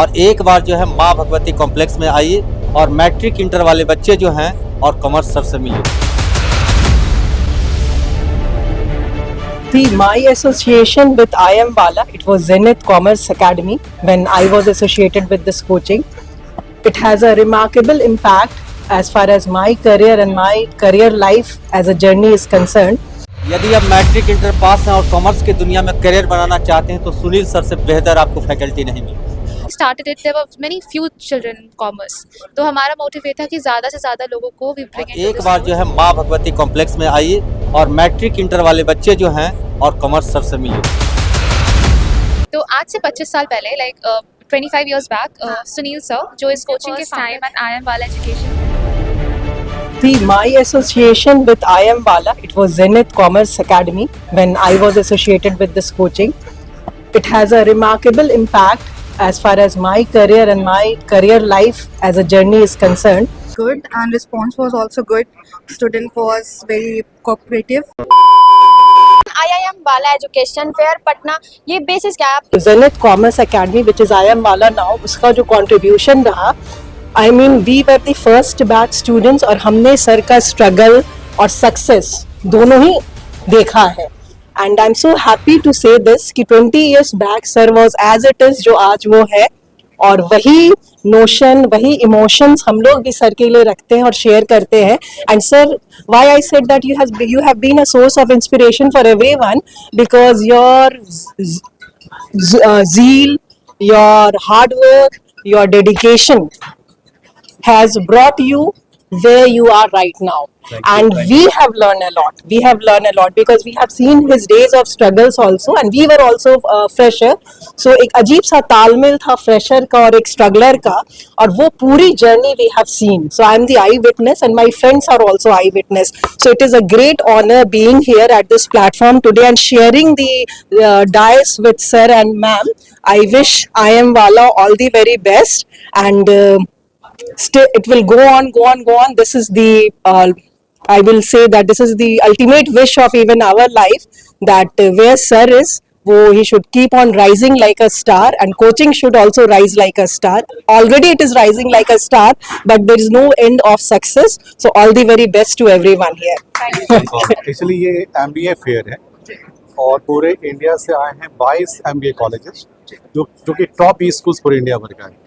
और एक बार जो है माँ भगवती कॉम्प्लेक्स में आइए और मैट्रिक इंटर वाले बच्चे जो हैं और कॉमर्स सर से मिलिए। My association with IM Bala, it was Zenith Commerce Academy when I was associated with this coaching. It has a remarkable impact as far as my career and my career life as a journey is concerned. यदि आप matric inter pass हैं और commerce की दुनिया में career बनाना चाहते हैं तो सुनील सर से बेहतर आपको फैकल्टी नहीं मिलेगी। Started it, there were many few children in commerce. तो हमारा मोटिव ये था कि ज़्यादा से ज़्यादा लोगों को we bring into एक this बार जो है माँ भगवती कॉम्प्लेक्स में आइए और मैट्रिक इंटर वाले बच्चे जो हैं और कॉमर्स सर से मिलिए। तो आज से 25 साल पहले like 25 years back Sunil sir जो इस कोचिंग के time at IM Bala education. My association with IM Bala, it was Zenith Commerce Academy when I was associated with this coaching. It has a remarkable impact as far as my career and my career life as a journey is concerned. Good, and response was also good. Student was very cooperative. IIM Bala Education Fair Patna, ये basis क्या है? Zenith Commerce Academy, which is IM Bala now, उसका जो contribution रहा, I mean we were the first batch students और हमने sir का struggle और success दोनों ही देखा है. And I'm so happy to say this कि 20 years back sir was as it is जो आज वो है, और वही notion, वही emotions हम लोग भी सर के लिए रखते हैं और share करते हैं. And sir, why I said that you have been a source of inspiration for everyone because your zeal, your hard work, your dedication has brought you where you are right now. And we have learned a lot. We have learned a lot because we have seen his days of struggles also, and we were also fresher. So एक अजीब सा तालमेल था fresher का और एक struggler का, और वो पूरी journey we have seen. So I am the eyewitness and my friends are also eyewitness. So it is a great honor being here at this platform today and sharing the dais with sir and ma'am. I wish IM Bala all the very best, and still it will go on. This is the I will say that this is the ultimate wish of even our life, that where sir is, he should keep on rising like a star, and coaching should also rise like a star. Already it is rising like a star, but there is no end of success. So all the very best to everyone here. Actually ये MBA fair है और पूरे India से आए हैं 22 MBA colleges जो कि top ई schools पूरे इंडिया भर का है।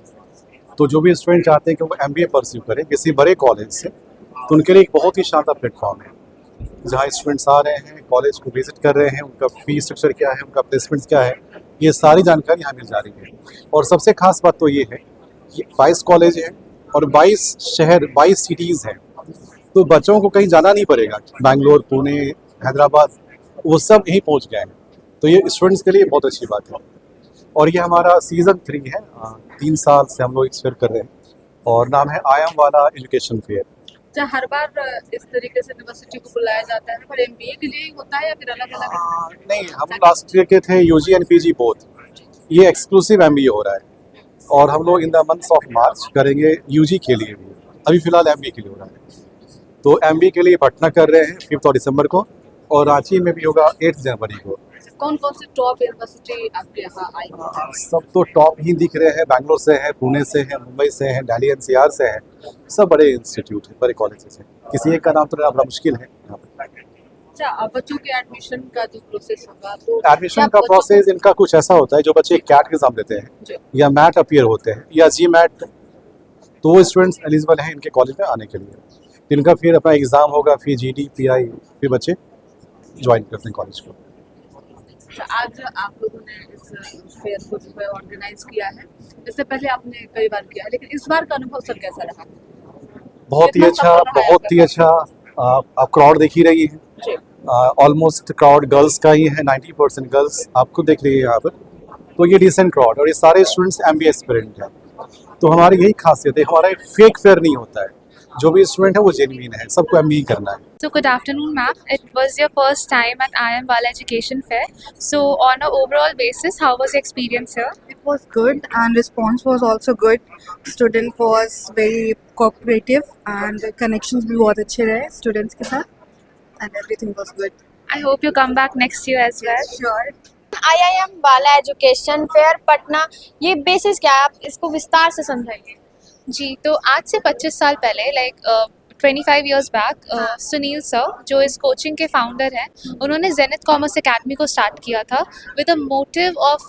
तो जो भी स्टूडेंट चाहते हैं कि वो MBA परस्यू करें किसी बड़े कॉलेज से, तो उनके लिए एक बहुत ही शानदार प्लेटफॉर्म है जहाँ स्टूडेंट्स आ रहे हैं, कॉलेज को विजिट कर रहे हैं, उनका फी स्ट्रक्चर क्या है, उनका प्लेसमेंट्स क्या है, ये सारी जानकारी यहाँ मिल जा रही है। और सबसे खास बात तो ये है कि 22 कॉलेज हैं और 22 शहर, 22 सिटीज़ हैं, तो बच्चों को कहीं जाना नहीं पड़ेगा। बैंगलोर, पुणे, हैदराबाद, वो सब यहीं पहुँच गए हैं। तो ये स्टूडेंट्स के लिए बहुत अच्छी बात है। और ये हमारा सीज़न 3 है, 3 साल से हम लोग इस फेयर कर रहे हैं और नाम है IM Bala एजुकेशन फेयर। क्या हर बार इस तरीके से यूनिवर्सिटी को बुलाया जाता है पर MBA के लिए होता है या फिर अलग-अलग? नहीं, हम लास्ट ईयर के थे UG and PG बोथ। ये एक्सक्लूसिव MBA हो रहा है और हम लोग in the month of March करेंगे UG के लिए भी। अभी फिलहाल MBA के लिए हो रहा है। तो MBA के लिए पटना कर रहे हैं 5 दिसंबर को और रांची में भी होगा 8 जनवरी को। कौन-कौन से टॉप यूनिवर्सिटी आपके यहाँ आई हैं? सब तो टॉप ही दिख रहे हैं, बैंगलोर से है, पुणे से है, मुंबई से है, दिल्ली NCR से है, सब बड़े इंस्टीट्यूट हैं, बड़े कॉलेजेस हैं। किसी एक का नाम तो लेना बड़ा मुश्किल है यहाँ पर। अच्छा, बच्चों के एडमिशन का जो प्रोसेस होगा तो एडमिशन का प्रोसेस इनका कुछ ऐसा होता है, जो बच्चे कैट के एग्जाम देते हैं या मैट अपीयर होते हैं या GMAT, तो वो स्टूडेंट्स एलिजिबल हैं इनके कॉलेज में आने के लिए। इनका फिर अपना एग्ज़ाम होगा, फिर GD, PI, फिर बच्चे ज्वाइन करते हैं कॉलेज को। आज आप लोगों ने इस फेयर को जो है ऑर्गेनाइज किया है, इससे पहले आपने कई बार किया है, लेकिन इस बार का अनुभव सर कैसा रहा? बहुत ही अच्छा। आप क्राउड देख ही रही है, ऑलमोस्ट क्राउड गर्ल्स का ही है, 90% गर्ल्स आपको देख रही है यहाँ पर। तो ये डिसेंट क्राउड और ये सारे स्टूडेंट्स MBA एस्पिरेंट हैं। तो हमारी यही खासियत है, हमारा एक फेक फेयर नहीं होता है, जो भी स्टूडेंट है वो जेन्युइन है, सबको MBA करना है। So good afternoon, ma'am. It was your first time at IM Bala Education Fair. So on an overall basis, how was your experience here? It was good, and response was also good. Student was very cooperative, and connections भी बहुत अच्छे रहे students के साथ, and everything was good. I hope you come back next year as well. Sure. IIM Bala education fair Patna, ये basis क्या है, आप इसको विस्तार से समझाइए। जी, तो आज से 25 साल पहले like 25 years back Sunil sir जो इस कोचिंग के फाउंडर हैं, उन्होंने जेनिथ कॉमर्स एकेडमी को स्टार्ट किया था with a motive of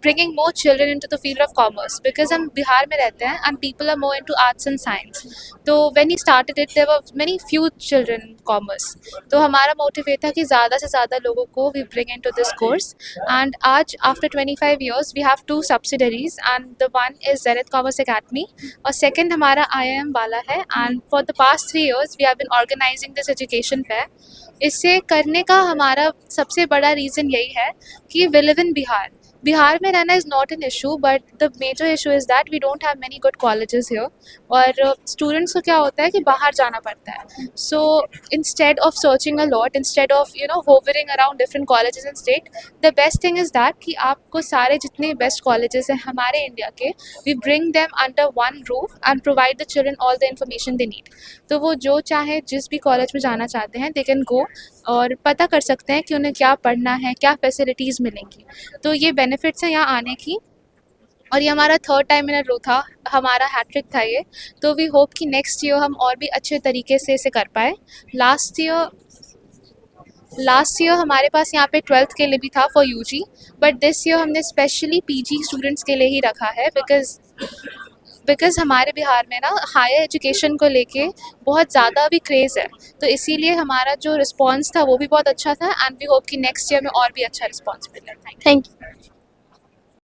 bringing more children into the field of commerce because हम बिहार में रहते हैं and people are more into arts and science. तो when he started it there were many few children in commerce. तो हमारा motive ये था कि ज़्यादा से ज़्यादा लोगों को we bring into this course and आज after 25 years we have 2 subsidiaries and the one is Zenith Commerce Academy और second हमारा IIM वाला है and for the past 3 years we have been organizing this education fair. इसे करने का हमारा सबसे बड़ा रीज़न यही है कि we live in Bihar. Bihar में रहना is not an issue but the major issue is that we don't have many good colleges here और स्टूडेंट्स को क्या होता है कि बाहर जाना पड़ता है. So instead of searching a lot, instead of hovering around different colleges in state, the best thing is that कि आपको सारे जितने बेस्ट कॉलेजेस हैं हमारे इंडिया के, we bring them under one roof and provide the children all the information they need. तो वो जो चाहे जिस भी कॉलेज में जाना चाहते हैं दे कैन गो और पता कर सकते हैं कि उन्हें क्या पढ़ना है, क्या फैसिलिटीज़ मिलेंगी. तो ये बेनिफिट्स हैं यहाँ आने की और ये हमारा 3rd टाइम इन अ रो था, हमारा हैट्रिक था ये. तो वी होप कि नेक्स्ट ईयर हम और भी अच्छे तरीके से इसे कर पाए. लास्ट ईयर हमारे पास यहाँ पे 12th के लिए भी था for UG, but this year हमने स्पेशली पीजी स्टूडेंट्स के लिए ही रखा है बिकॉज़ हमारे बिहार में ना हायर एजुकेशन को लेके बहुत ज़्यादा भी क्रेज़ है. तो इसीलिए हमारा जो रिस्पांस था वो भी बहुत अच्छा था एंड वी होप कि नेक्स्ट ईयर में और भी अच्छा रिस्पांस मिले. Thank you.